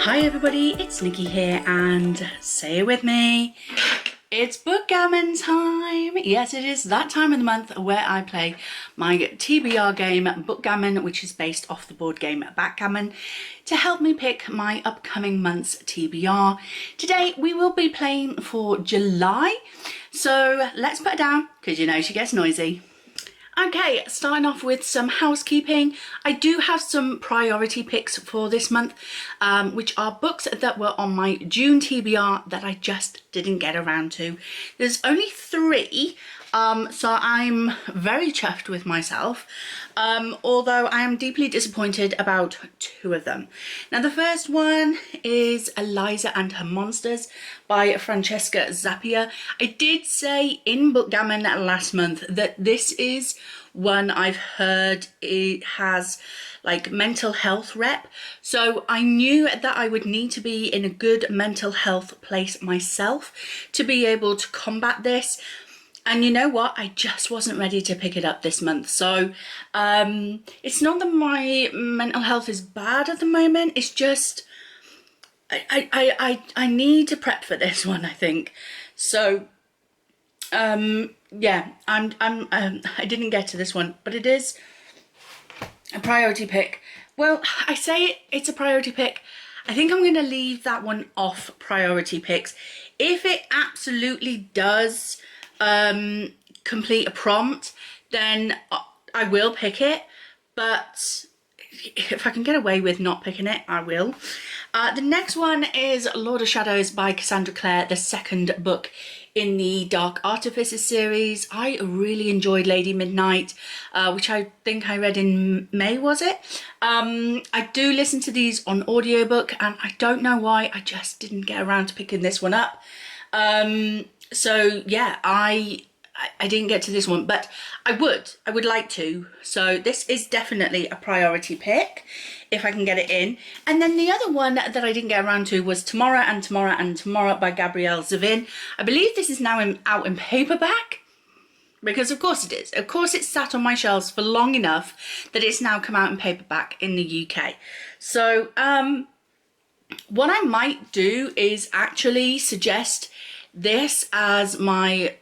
Hi everybody, it's Nikki here and say it with me, it's Bookgammon time! Yes, it is that time of the month where I play my TBR game Bookgammon, which is based off the board game Backgammon, to help me pick my upcoming month's TBR. Today we will be playing for July, so let's put her down because you know she gets noisy. Okay, starting off with some housekeeping. I do have some priority picks for this month, which are books that were on my June TBR that I just didn't get around to. There's only 3, so I'm very chuffed with myself, although I am deeply disappointed about 2 of them. Now the first one is Eliza and Her Monsters by Francesca Zappia. I did say in Bookgammon last month that this is one I've heard it has like mental health rep, so I knew that I would need to be in a good mental health place myself to be able to combat this. And you know what, I just wasn't ready to pick it up this month. So it's not that my mental health is bad at the moment, it's just I need to prep for this one, I think. So yeah, I didn't get to this one, but it is a priority pick. Well, I say it's a priority pick. I think I'm going to leave that one off priority picks. If it absolutely does complete a prompt, then I will pick it, but if I can get away with not picking it, I will. The next one is Lord of Shadows by Cassandra Clare, the second book in the Dark Artifices series. I really enjoyed Lady Midnight, which I think I read in May, was it? I do listen to these on audiobook, and I don't know why, I just didn't get around to picking this one up. So yeah, I didn't get to this one, but I would like to. So this is definitely a priority pick if I can get it in. And then the other one that I didn't get around to was Tomorrow and Tomorrow and Tomorrow by Gabrielle Zavin. I believe this is now out in paperback, because of course it is. Of course it's sat on my shelves for long enough that it's now come out in paperback in the UK. So what I might do is actually suggest this as my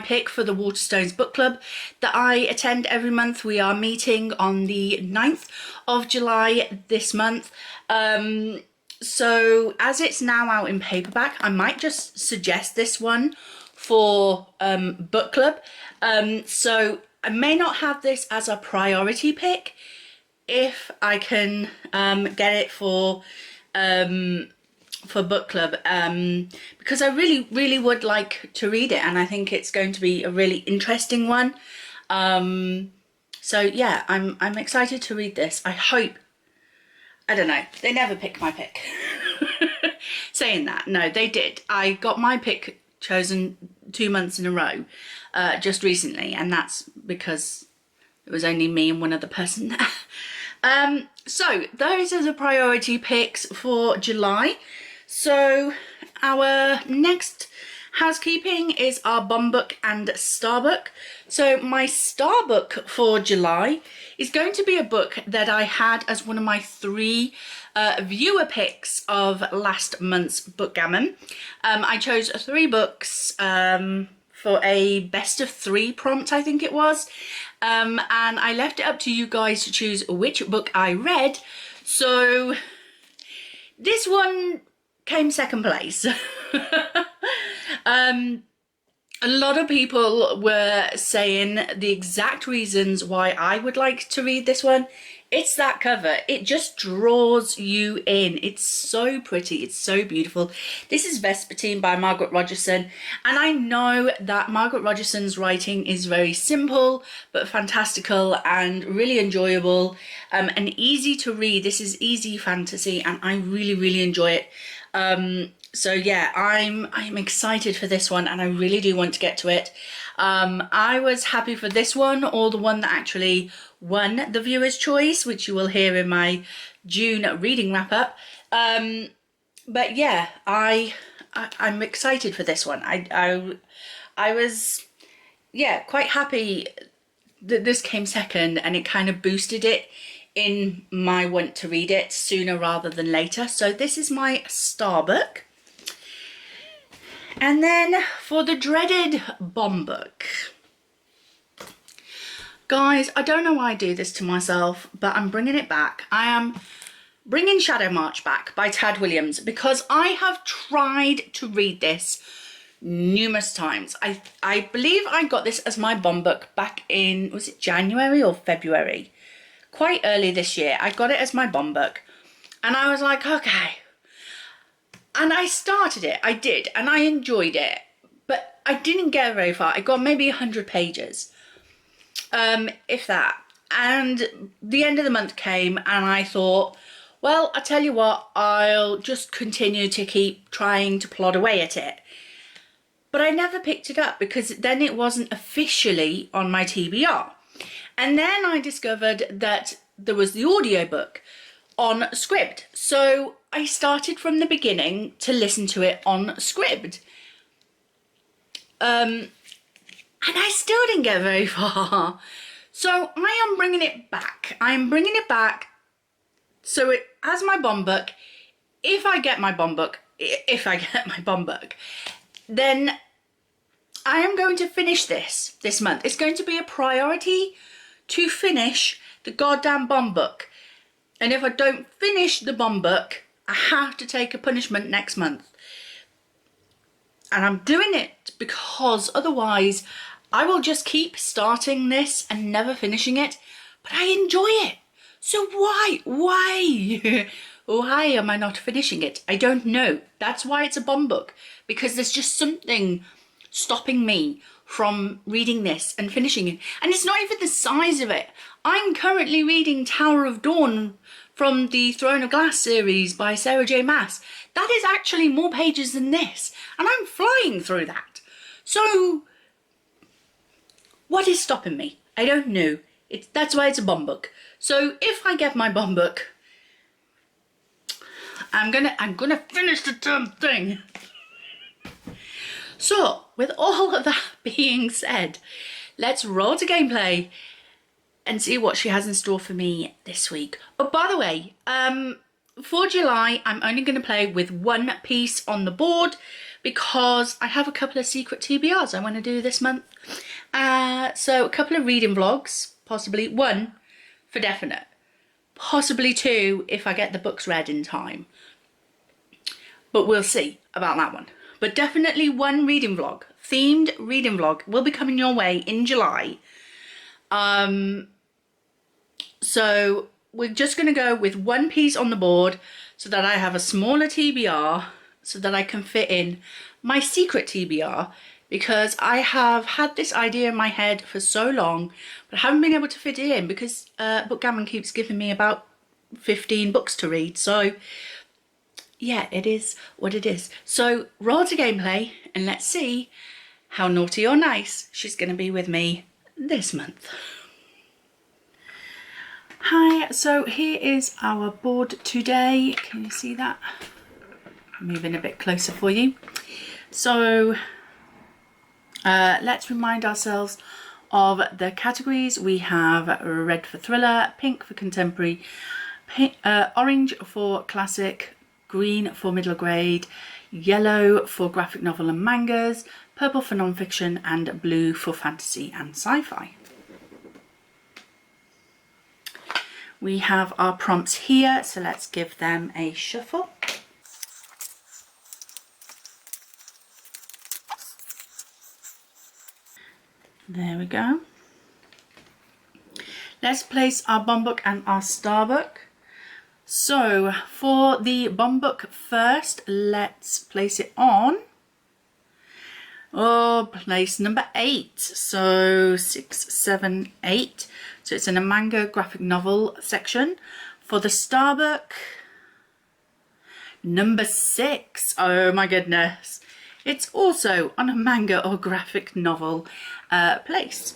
pick for the Waterstones book club that I attend every month. We are meeting on the 9th of July this month. So as it's now out in paperback, I might just suggest this one for book club. So I may not have this as a priority pick if I can get it for book club, because I really would like to read it, and I think it's going to be a really interesting one. So yeah, I'm excited to read this. I hope, I don't know, they never pick my pick. Saying that, no, they did. I got my pick chosen 2 months in a row just recently, and that's because it was only me and one other person there. So those are the priority picks for July. So our next housekeeping is our Bomb Book and Star Book. So my Star Book for July is going to be a book that I had as one of my 3 viewer picks of last month's Bookgammon. I chose 3 books for a best of 3 prompt, I think it was. And I left it up to you guys to choose which book I read. So this one came second place. A lot of people were saying the exact reasons why I would like to read this one. It's that cover. It just draws you in. It's so pretty. It's so beautiful. This is Vespertine by Margaret Rogerson. And I know that Margaret Rogerson's writing is very simple, but fantastical and really enjoyable, and easy to read. This is easy fantasy, and I really enjoy it. So yeah, I'm excited for this one, and I really do want to get to it. I was happy for this one, or the one that actually won the viewer's choice, which you will hear in my June reading wrap up. But yeah, I'm excited for this one. I was, yeah, quite happy that this came second, and it kind of boosted it in my want to read it sooner rather than later. So this is my star book. And then for the dreaded bomb book. Guys, I don't know why I do this to myself, but I'm bringing it back. I am bringing Shadow March back by Tad Williams because I have tried to read this numerous times. I believe I got this as my bomb book back in, was it January or February? Quite early this year. I got it as my bomb book and I was like, okay. And I started it, I did, and I enjoyed it, but I didn't get very far. I got maybe 100 pages. If that. And the end of the month came and I thought, well, I tell you what, I'll just continue to keep trying to plod away at it. But I never picked it up because then it wasn't officially on my TBR. And then I discovered that there was the audiobook on Scribd. So I started from the beginning to listen to it on Scribd. And I still didn't get very far. So I am bringing it back. I'm bringing it back so it as my bomb book. If I get my bomb book, then I am going to finish this month. It's going to be a priority to finish the goddamn bomb book. And if I don't finish the bomb book, I have to take a punishment next month. And I'm doing it because otherwise I will just keep starting this and never finishing it, but I enjoy it. So why am I not finishing it? I don't know. That's why it's a bomb book, because there's just something stopping me from reading this and finishing it. And it's not even the size of it. I'm currently reading Tower of Dawn from the Throne of Glass series by Sarah J. Maas. That is actually more pages than this, and I'm flying through that. So what is stopping me? I don't know. That's why it's a bomb book. So if I get my bomb book, I'm gonna finish the damn thing. So with all of that being said, let's roll to gameplay and see what she has in store for me this week. Oh, by the way, for July, I'm only going to play with one piece on the board because I have a couple of secret TBRs I want to do this month. So a couple of reading vlogs, possibly one for definite, possibly two if I get the books read in time. But we'll see about that one. But definitely one reading vlog, themed reading vlog, will be coming your way in July. So we're just going to go with one piece on the board so that I have a smaller TBR so that I can fit in my secret TBR, because I have had this idea in my head for so long but I haven't been able to fit it in because Bookgammon keeps giving me about 15 books to read. So yeah, it is what it is. So roll to gameplay and let's see how naughty or nice she's going to be with me this month. Hi, so here is our board today. Can you see that? I'm moving a bit closer for you. So let's remind ourselves of the categories. We have red for thriller, pink for contemporary, orange for classic, green for middle grade, yellow for graphic novel and mangas, purple for non-fiction, and blue for fantasy and sci-fi. We have our prompts here, so let's give them a shuffle. There we go. Let's place our bomb book and our star book. So for the bomb book first, let's place it on. Oh, place number 8. So 6, 7, 8. So it's in a manga graphic novel section. For the star book, number 6. Oh my goodness. It's also on a manga or graphic novel place.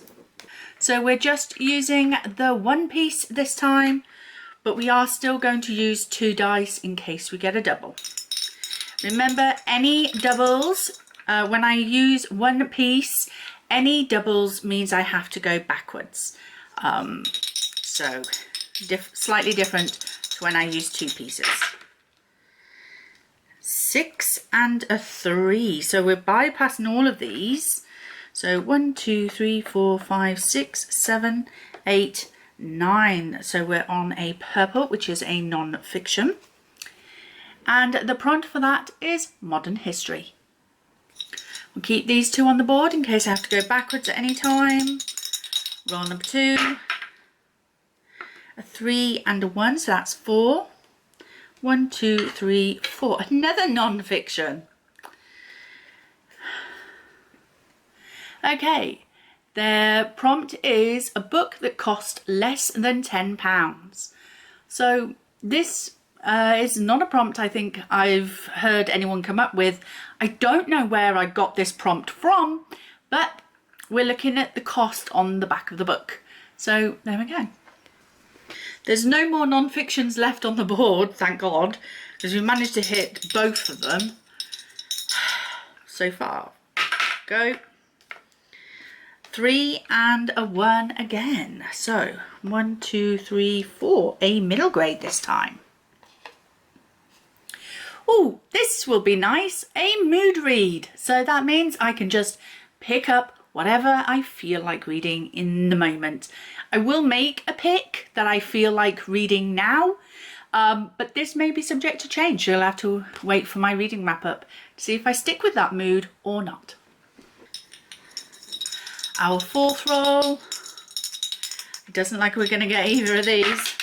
So we're just using the one piece this time, but we are still going to use 2 dice in case we get a double. Remember, any doubles, when I use one piece, any doubles means I have to go backwards. So slightly different to when I use 2 pieces. 6 and a 3. So we're bypassing all of these. So 1, 2, 3, 4, 5, 6, 7, 8, 9. So we're on a purple, which is a non-fiction. And the prompt for that is modern history. We'll keep these 2 on the board in case I have to go backwards at any time. Roll number 2. A 3 and a 1, so that's 4. 1, 2, 3, 4. Another non-fiction. Okay, their prompt is a book that cost less than £10. So this is not a prompt I think I've heard anyone come up with. I don't know where I got this prompt from, but we're looking at the cost on the back of the book. So there we go. There's no more non-fictions left on the board, thank God, because we managed to hit both of them so far. Go. 3 and a 1 again. So 1, 2, 3, 4. A middle grade this time. Oh, this will be nice. A mood read. So that means I can just pick up whatever I feel like reading in the moment. I will make a pick that I feel like reading now, but this may be subject to change. You'll have to wait for my reading wrap up to see if I stick with that mood or not. Our 4th roll. It doesn't like we're going to get either of these.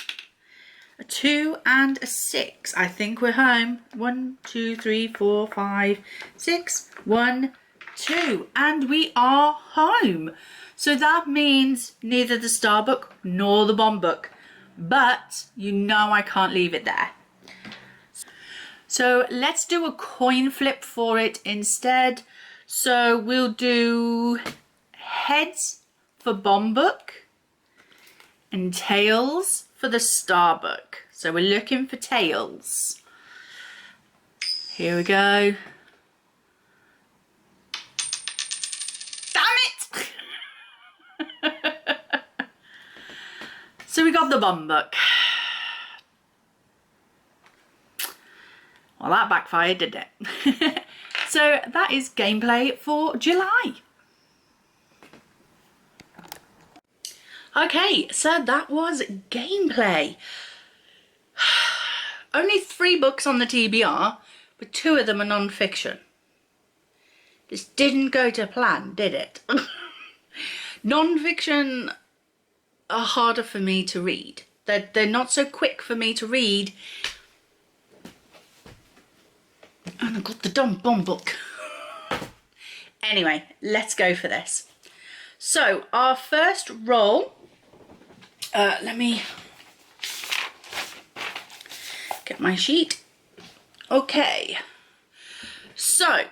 A 2 and a 6. I think we're home. 1, 2, 3, 4, 5, 6. 1, 2. And we are home. So that means neither the star book nor the bomb book. But you know I can't leave it there. So let's do a coin flip for it instead. So we'll do heads for bomb book and tails for the star book. So we're looking for tails. Here we go. Damn it! So we got the bomb book. Well, that backfired, didn't it? So that is gameplay for July. Okay, so that was gameplay. Only 3 books on the TBR, but 2 of them are non-fiction. This didn't go to plan, did it? Non-fiction are harder for me to read. They're not so quick for me to read. And I got the dumb bomb book. Anyway, let's go for this. So our first roll, let me get my sheet. Okay, so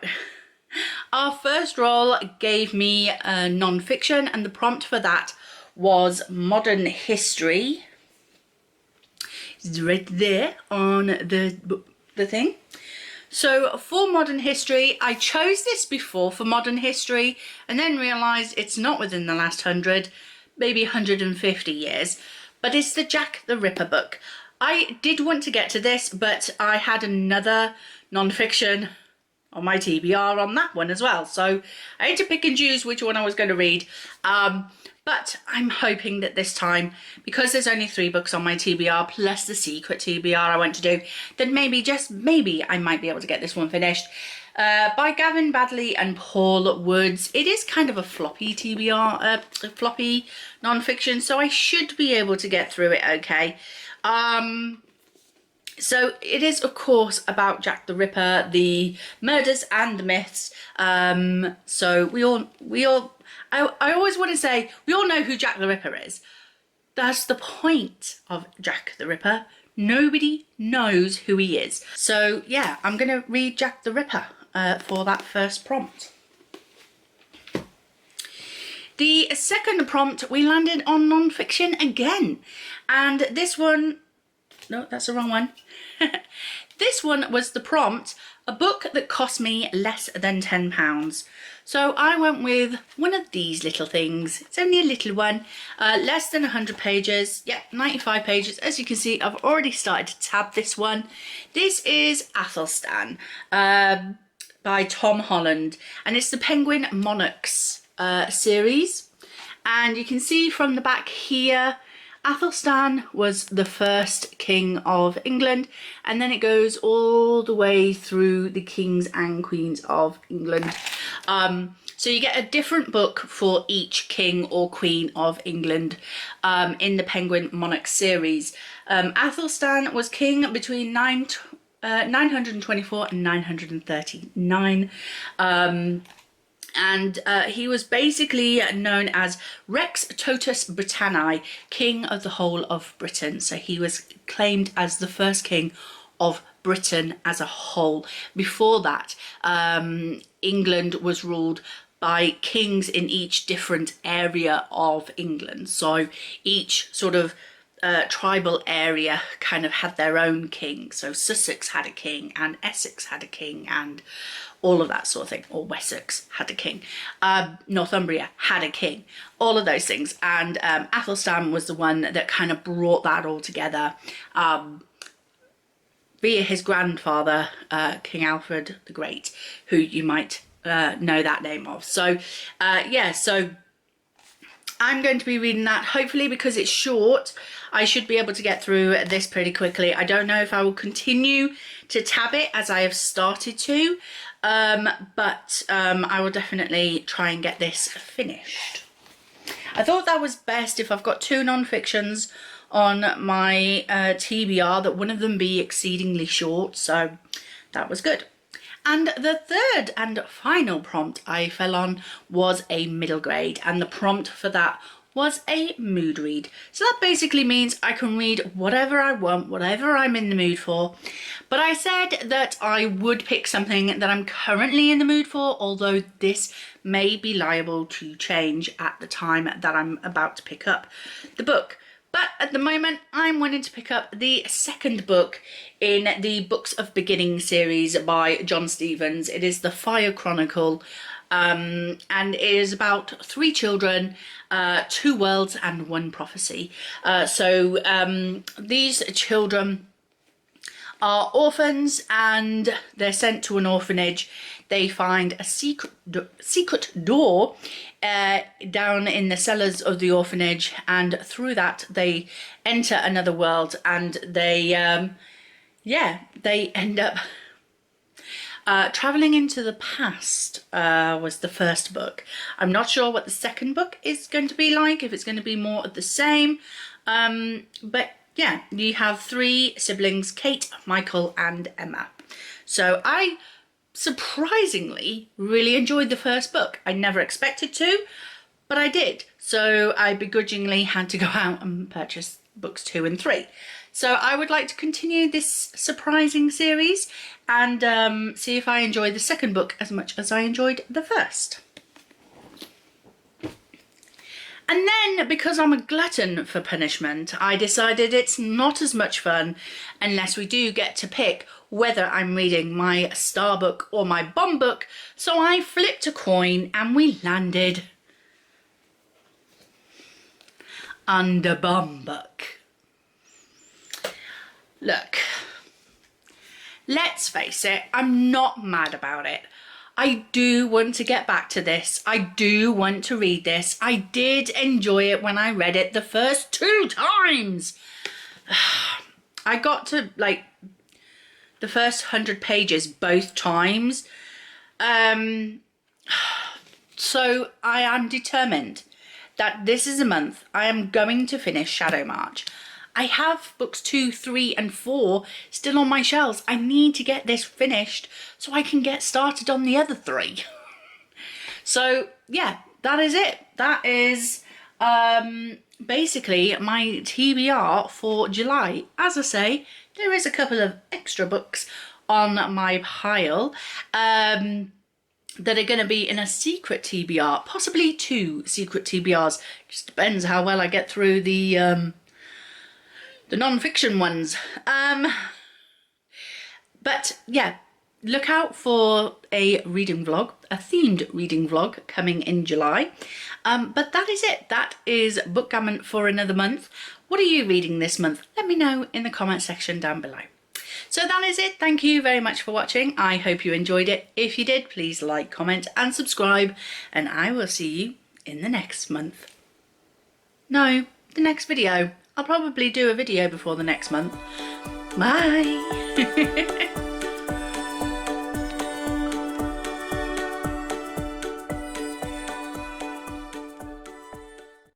our first roll gave me a non-fiction, and the prompt for that was modern history. It's right there on the thing. So for modern history, I chose this before for modern history and then realised it's not within the last 100, maybe 150 years, but it's the Jack the Ripper book. I did want to get to this, but I had another non-fiction on my TBR on that one as well. So I had to pick and choose which one I was going to read. But I'm hoping that this time, because there's only 3 books on my TBR plus the secret TBR I want to do, that maybe, just maybe, I might be able to get this one finished. By Gavin Badley and Paul Woods. It is kind of a floppy TBR, floppy non-fiction, so I should be able to get through it okay. So it is, of course, about Jack the Ripper, the murders and the myths. So we all, I always want to say, we all know who Jack the Ripper is. That's the point of Jack the Ripper. Nobody knows who he is. So yeah, I'm going to read Jack the Ripper for that first prompt. The second prompt, we landed on non-fiction again. And this one, no, that's the wrong one. This one was the prompt, a book that cost me less than £10. So I went with one of these little things. It's only a little one, less than 100 pages. Yeah, 95 pages. As you can see, I've already started to tab this one. This is Athelstan by Tom Holland, and it's the Penguin Monarchs series. And you can see from the back here, Athelstan was the first king of England, and then it goes all the way through the kings and queens of England. So you get a different book for each king or queen of England in the Penguin Monarch series. Athelstan was king between 924 and 939. And he was basically known as Rex Totus Britanniae, king of the whole of Britain. So he was claimed as the first king of Britain as a whole. Before that, England was ruled by kings in each different area of England. So each sort of tribal area kind of had their own king. So Sussex had a king, and Essex had a king, and all of that sort of thing. Or Wessex had a king. Northumbria had a king. All of those things. And Athelstan was the one that kind of brought that all together via his grandfather, King Alfred the Great, who you might know that name of. So yeah, so I'm going to be reading that. Hopefully, because it's short, I should be able to get through this pretty quickly. I don't know if I will continue to tab it as I have started to, but I will definitely try and get this finished. I thought that was best if I've got two non-fictions on my TBR, that one of them be exceedingly short, so that was good. And the third and final prompt I fell on was a middle grade, and the prompt for that was a mood read. So that basically means I can read whatever I want, whatever I'm in the mood for. But I said that I would pick something that I'm currently in the mood for, although this may be liable to change at the time that I'm about to pick up the book. But at the moment, I'm wanting to pick up the second book in the Books of Beginning series by John Stevens. It is the Fire Chronicle, and it is about 3 children, 2 worlds and 1 prophecy. So these children are orphans, and they're sent to an orphanage. They find a secret door down in the cellars of the orphanage, and through that they enter another world, and they they end up traveling into the past. Was the first book. I'm not sure what the second book is going to be like, if it's going to be more of the same, but yeah, you have 3 siblings, Kate, Michael and Emma. So I surprisingly really enjoyed the first book. I never expected to, but I did. So I begrudgingly had to go out and purchase books 2 and 3. So I would like to continue this surprising series and see if I enjoy the second book as much as I enjoyed the first. And then, because I'm a glutton for punishment, I decided it's not as much fun unless we do get to pick whether I'm reading my star book or my bomb book. So I flipped a coin and we landed on the bomb book. Look, let's face it, I'm not mad about it. I do want to get back to this. I do want to read this. I did enjoy it when I read it the first 2 times. I got to like the first 100 pages both times. So I am determined that this is a month I am going to finish Shadow March. I have books 2, 3 and 4 still on my shelves. I need to get this finished so I can get started on the other 3. So yeah, that is it. That is basically my TBR for July. As I say, there is a couple of extra books on my pile that are going to be in a secret TBR, possibly 2 secret TBRs. Just depends how well I get through the non-fiction ones. But yeah, look out for a reading vlog, a themed reading vlog coming in July. But that is it. That is Bookgammon for another month. What are you reading this month? Let me know in the comment section down below. So that is it. Thank you very much for watching. I hope you enjoyed it. If you did, please like, comment and subscribe, and I will see you in the next month. No, the next video. I'll probably do a video before the next month. Bye.